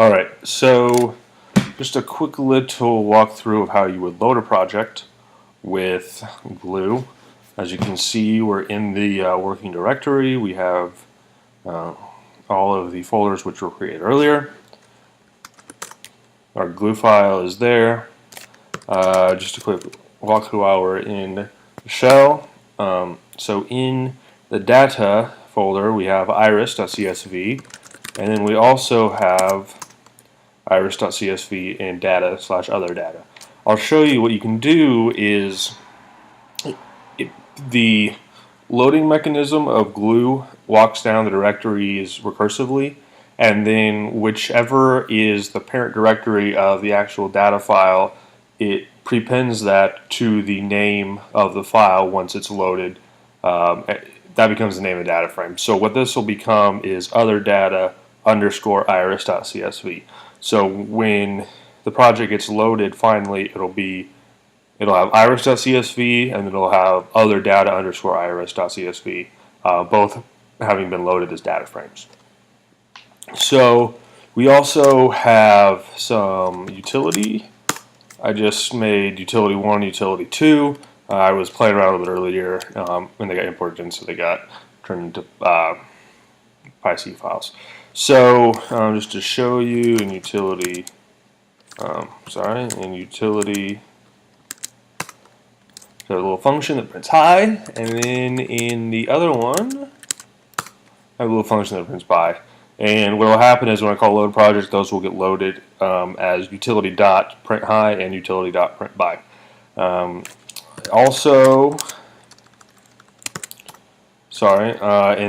Alright, so just a quick little walkthrough of how you would load a project with Gloo. As you can see, we're in the working directory. We have all of the folders which were created earlier. Our Gloo file is there. Just a quick walkthrough while we're in the shell. So in the data folder, we have iris.csv, and then we also have iris.csv and data/other data. I'll show you what you can do is the loading mechanism of Gloo walks down the directories recursively, and then whichever is the parent directory of the actual data file, it prepends that to the name of the file once it's loaded. That becomes the name of the data frame. So what this will become is other data underscore iris.csv. So when the project gets loaded, finally it'll have iris.csv and it'll have other data underscore iris.csv, both having been loaded as data frames. So we also have some utility. I just made utility 1, utility 2. I was playing around a little bit earlier when they got imported in, so they got turned into PyC files. So just to show you in utility, in utility, got a little function that prints hi, and then in the other one, I have a little function that prints by. And what will happen is when I call load project, those will get loaded as utility.printHi and utility.printBy. And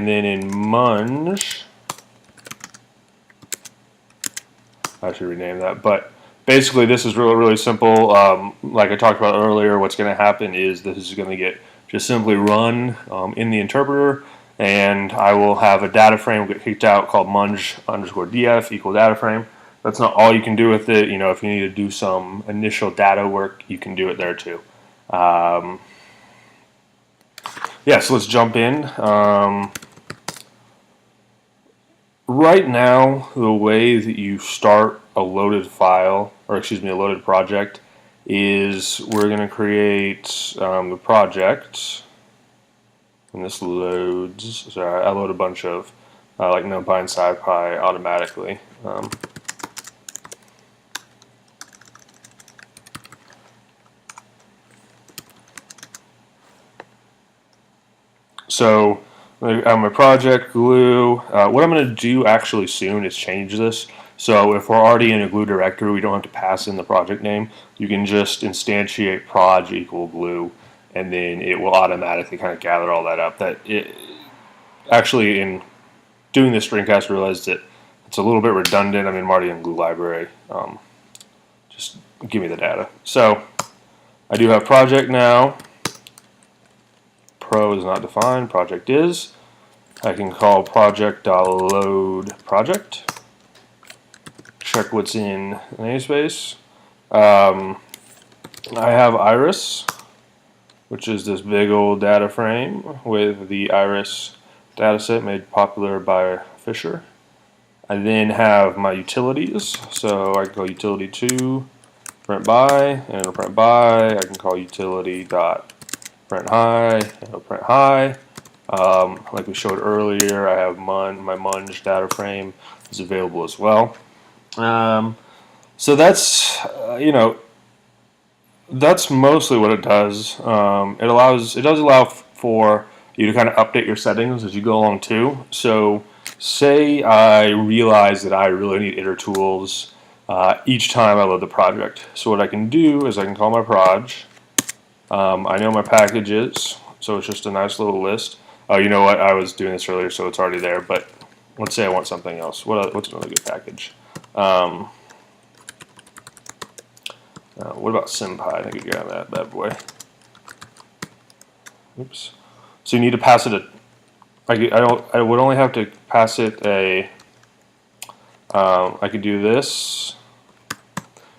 then in Munge, I should rename that, but basically this is really, really simple. Like I talked about earlier, what's going to happen is this is going to get just simply run in the interpreter, and I will have a data frame get kicked out called munge_df equal data frame. That's not all you can do with it. You know, if you need to do some initial data work, you can do it there too. Yeah, so let's jump in. Right now, the way that you start a loaded file, or excuse me, a loaded project, is we're going to create the project, and this loads. Sorry, I load a bunch of like NumPy and SciPy automatically. So my project Gloo, what I'm going to do actually soon is change this. So if we're already in a Gloo directory, we don't have to pass in the project name. You can just instantiate proj equal Gloo, and then it will automatically kind of gather all that up. Actually, in doing this screencast, I realized that it's a little bit redundant. I mean, I'm already in Gloo library. Just give me the data. So I do have project now. Pro is not defined, project is. I can call project.load project. Check what's in the namespace. I have iris, which is this big old data frame with the iris dataset made popular by Fisher. I then have my utilities, so I can call utility 2 print by, and it'll print by. I can call utility.printHi, and it'll print hi. Like we showed earlier, I have my munge data frame is available as well. So that's that's mostly what it does. It does allow for you to kind of update your settings as you go along too. So say I realize that I really need iter tools each time I load the project. So what I can do is I can call my proj. I know my packages, so it's just a nice little list. Oh, you know what? I was doing this earlier, so it's already there. But let's say I want something else. What's another good package? What about SymPy? I think you got that bad boy. Oops. So you need to pass it I would only have to pass it a. I could do this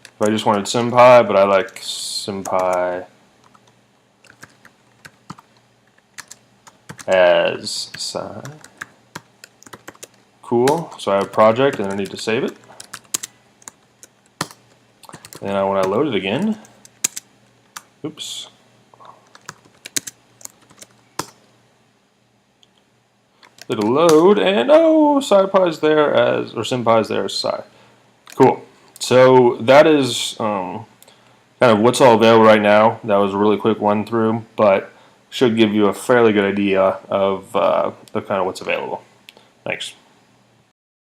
if I just wanted SymPy, but I like SymPy as sci. Cool. So I have a project and I need to save it. And when I load it again, oops. It'll load, and oh, SciPy's there as, or SymPy's there as Sci. Cool. So that is kind of what's all available right now. That was a really quick run through, but should give you a fairly good idea of kind of what's available. Thanks.